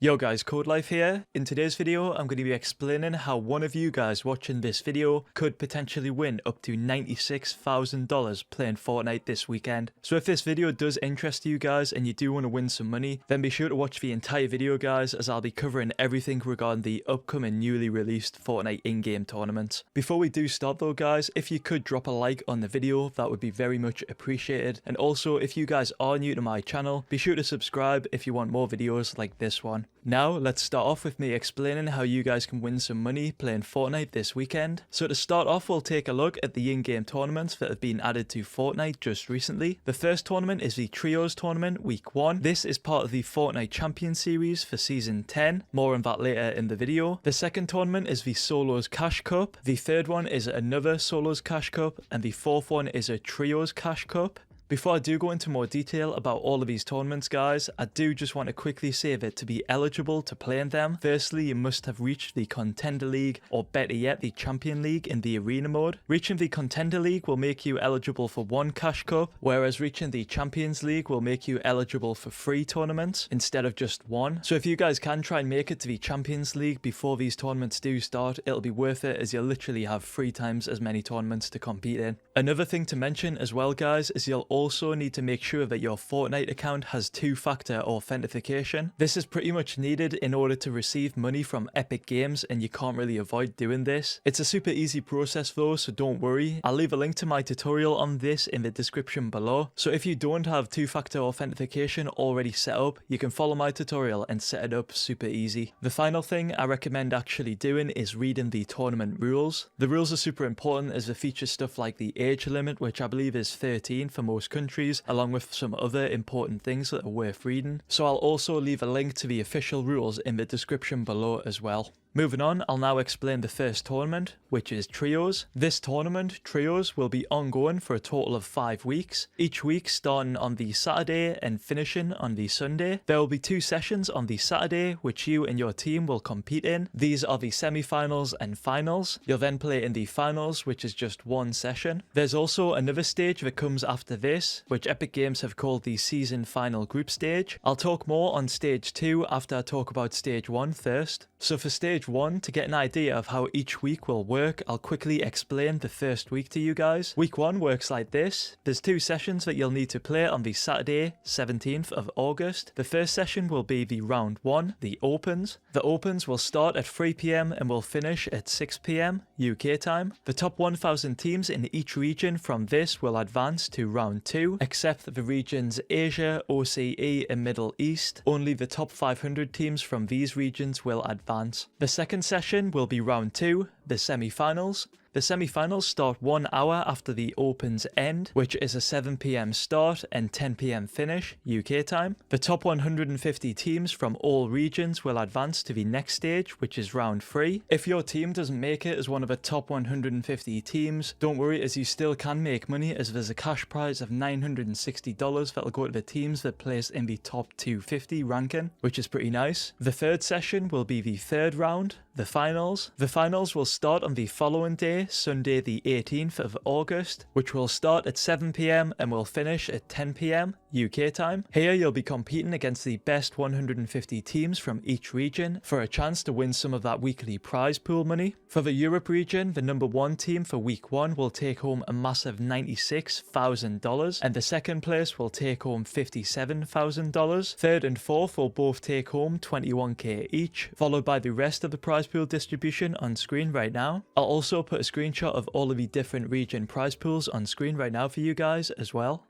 Yo guys, Codelife here. In today's video, I'm going to be explaining how one of you guys watching this video could potentially win up to $96,000 playing Fortnite this weekend. So if this video does interest you guys and you do want to win some money, then be sure to watch the entire video guys, as I'll be covering everything regarding the upcoming newly released Fortnite in-game tournaments. Before we do start though guys, if you could drop a like on the video, that would be very much appreciated. And also, if you guys are new to my channel, be sure to subscribe if you want more videos like this one. Now, let's start off with me explaining how you guys can win some money playing Fortnite this weekend. So to start off, we'll take a look at the in-game tournaments that have been added to Fortnite just recently. The first tournament is the Trios tournament, week 1. This is part of the Fortnite Champion Series for season 10. More on that later in the video. The second tournament is the Solos Cash Cup. The third one is another Solos Cash Cup. And the fourth one is a Trios Cash Cup. Before I do go into more detail about all of these tournaments guys, I do just want to quickly say that to be eligible to play in them, firstly you must have reached the Contender League, or better yet the Champion League in the Arena mode. Reaching the Contender League will make you eligible for 1 Cash Cup, whereas reaching the Champions League will make you eligible for 3 tournaments instead of just 1. So if you guys can try and make it to the Champions League before these tournaments do start, it'll be worth it, as you'll literally have 3 times as many tournaments to compete in. Another thing to mention as well guys, is you'll also need to make sure that your Fortnite account has 2-factor authentication. This is pretty much needed in order to receive money from Epic Games, and you can't really avoid doing this. It's a super easy process though, so don't worry. I'll leave a link to my tutorial on this in the description below. So if you don't have 2-factor authentication already set up, you can follow my tutorial and set it up super easy. The final thing I recommend actually doing is reading the tournament rules. The rules are super important as they feature stuff like the age limit, which I believe is 13 for most countries, along with some other important things that are worth reading. So I'll also leave a link to the official rules in the description below as well. Moving on, I'll now explain the first tournament, which is Trios. This tournament, Trios, will be ongoing for a total of 5 weeks, each week starting on the Saturday and finishing on the Sunday. There will be 2 sessions on the Saturday, which you and your team will compete in. These are the semi-finals and finals. You'll then play in the finals, which is just 1 session. There's also another stage that comes after this, which Epic Games have called the season final group stage. I'll talk more on stage 2 after I talk about stage 1 first. So for stage 1, to get an idea of how each week will work, I'll quickly explain the first week to you guys. Week 1 works like this. There's 2 sessions that you'll need to play on the Saturday, 17th of August. The first session will be the round 1, the opens. The opens will start at 3 PM and will finish at 6 PM UK time. The top 1,000 teams in each region from this will advance to round 2, except the regions Asia, OCE and Middle East. Only the top 500 teams from these regions will advance. The second session will be round 2, the semi-finals. The semi-finals start 1 hour after the opens end, which is a 7 PM start and 10 PM finish UK time. The top 150 teams from all regions will advance to the next stage, which is round 3. If your team doesn't make it as one of the top 150 teams, don't worry, as you still can make money, as there's a cash prize of $960 that'll go to the teams that place in the top 250 ranking, which is pretty nice. The third session will be the third round, the finals. The finals will start on the following day, Sunday the 18th of August, which will start at 7 PM and will finish at 10 PM UK time. Here you'll be competing against the best 150 teams from each region for a chance to win some of that weekly prize pool money. For the Europe region, the number 1 team for week 1 will take home a massive $96,000, and the second place will take home $57,000. Third and fourth will both take home 21k each, followed by the rest of the prize pool distribution on screen right now. I'll also put a screenshot of all of the different region prize pools on screen right now for you guys as well.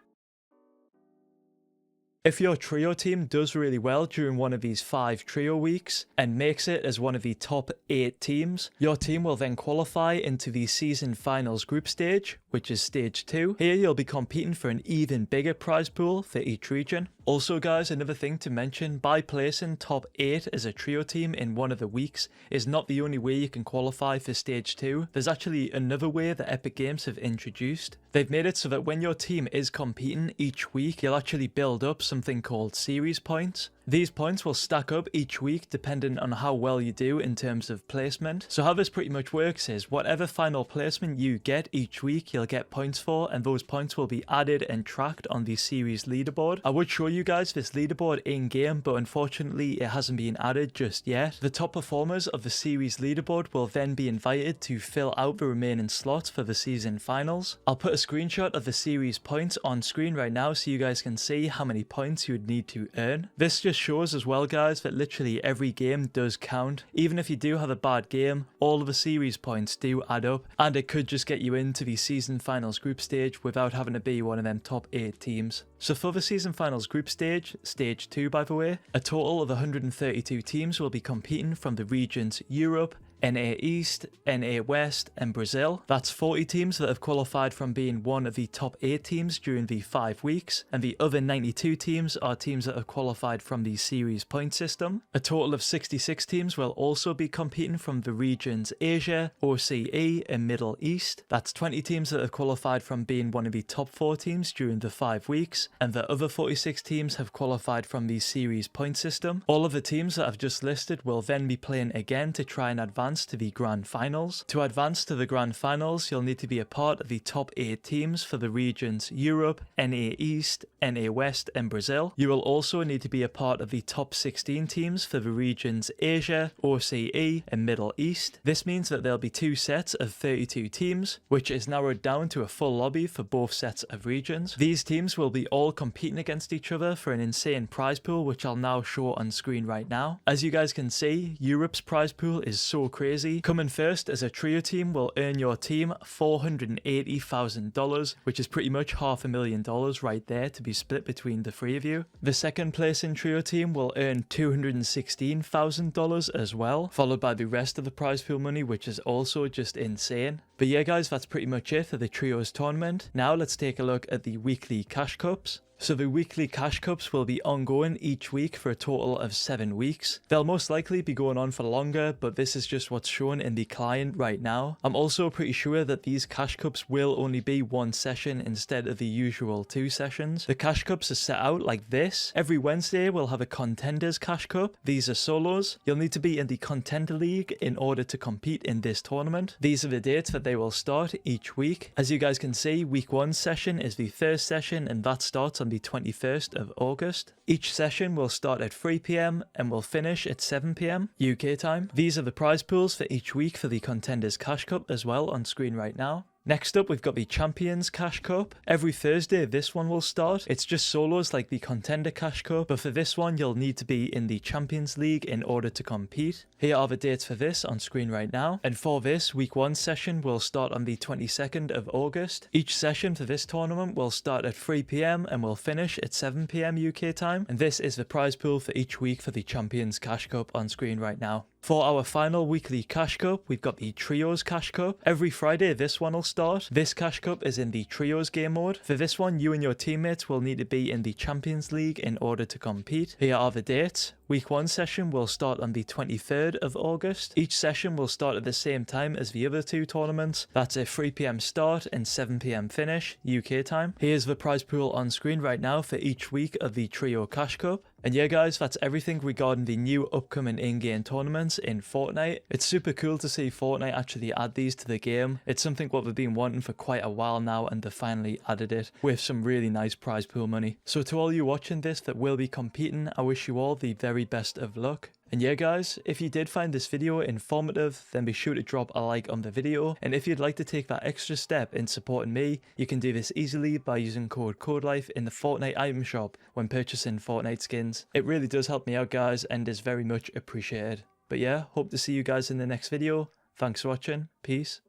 If your trio team does really well during one of these 5 trio weeks and makes it as one of the top 8 teams, your team will then qualify into the season finals group stage, which is stage 2. Here you'll be competing for an even bigger prize pool for each region. Also guys, another thing to mention, by placing top 8 as a trio team in one of the weeks is not the only way you can qualify for stage 2. There's actually another way that Epic Games have introduced. They've made it so that when your team is competing each week, you'll actually build up something called series points. These points will stack up each week depending on how well you do in terms of placement. So how this pretty much works is whatever final placement you get each week, you'll get points for, and those points will be added and tracked on the series leaderboard. I would show you guys this leaderboard in game, but unfortunately it hasn't been added just yet. The top performers of the series leaderboard will then be invited to fill out the remaining slots for the season finals. I'll put a screenshot of the series points on screen right now so you guys can see how many points you would need to earn. This just shows as well, guys, that literally every game does count. Even if you do have a bad game, all of the series points do add up, and it could just get you into the season finals group stage without having to be one of them top 8 teams. So for the season finals group stage, stage 2 by the way, a total of 132 teams will be competing from the regions Europe, NA East, NA West and Brazil. That's 40 teams that have qualified from being one of the top 8 teams during the 5 weeks, and the other 92 teams are teams that have qualified from the series point system. A total of 66 teams will also be competing from the regions Asia, OCE and Middle East. That's 20 teams that have qualified from being one of the top 4 teams during the 5 weeks, and the other 46 teams have qualified from the series point system. All of the teams that I've just listed will then be playing again to try and advance to the grand finals. To advance to the grand finals, you'll need to be a part of the top 8 teams for the regions Europe, NA East, NA West and Brazil. You will also need to be a part of the top 16 teams for the regions Asia, OCE and Middle East. This means that there'll be 2 sets of 32 teams, which is narrowed down to a full lobby for both sets of regions. These teams will be all competing against each other for an insane prize pool, which I'll now show on screen right now. As you guys can see, Europe's prize pool is so crazy. Coming first as a trio team will earn your team $480,000, which is pretty much $500,000 right there to be split between the 3 of you. The second place in trio team will earn $216,000 as well, followed by the rest of the prize pool money, which is also just insane. But yeah guys, that's pretty much it for the trios tournament. Now let's take a look at the weekly cash cups. So the weekly cash cups will be ongoing each week for a total of 7 weeks. They'll most likely be going on for longer, but this is just what's shown in the client right now. I'm also pretty sure that these cash cups will only be 1 session instead of the usual 2 sessions. The cash cups are set out like this. Every Wednesday we'll have a contenders cash cup. These are solos. You'll need to be in the contender league in order to compete in this tournament. These are the dates that they will start each week. As you guys can see, week 1 session is the first session, and that starts on the 21st of August. Each session will start at 3 PM and will finish at 7 PM UK time. These are the prize pools for each week for the Contenders Cash Cup as well on screen right now. Next up, we've got the Champions Cash Cup. Every Thursday, this one will start. It's just solos like the Contender Cash Cup, but for this one, you'll need to be in the Champions League in order to compete. Here are the dates for this on screen right now. And for this, week 1 session will start on the 22nd of August. Each session for this tournament will start at 3 PM and will finish at 7 PM UK time. And this is the prize pool for each week for the Champions Cash Cup on screen right now. For our final weekly cash cup, we've got the Trios Cash Cup. Every Friday, this one will start. This cash cup is in the Trios game mode. For this one, you and your teammates will need to be in the Champions League in order to compete. Here are the dates. Week 1 session will start on the 23rd of August. Each session will start at the same time as the other 2 tournaments. That's a 3 PM start and 7 PM finish, UK time. Here's the prize pool on screen right now for each week of the Trio Cash Cup. And yeah guys, that's everything regarding the new upcoming in-game tournaments in Fortnite. It's super cool to see Fortnite actually add these to the game. It's something what we've been wanting for quite a while now, and they finally added it with some really nice prize pool money. So to all you watching this that will be competing, I wish you all the very best of luck. And yeah guys, if you did find this video informative, then be sure to drop a like on the video, and if you'd like to take that extra step in supporting me, you can do this easily by using code Codelife in the Fortnite item shop when purchasing Fortnite skins. It really does help me out guys, and is very much appreciated. But yeah, hope to see you guys in the next video. Thanks for watching, peace.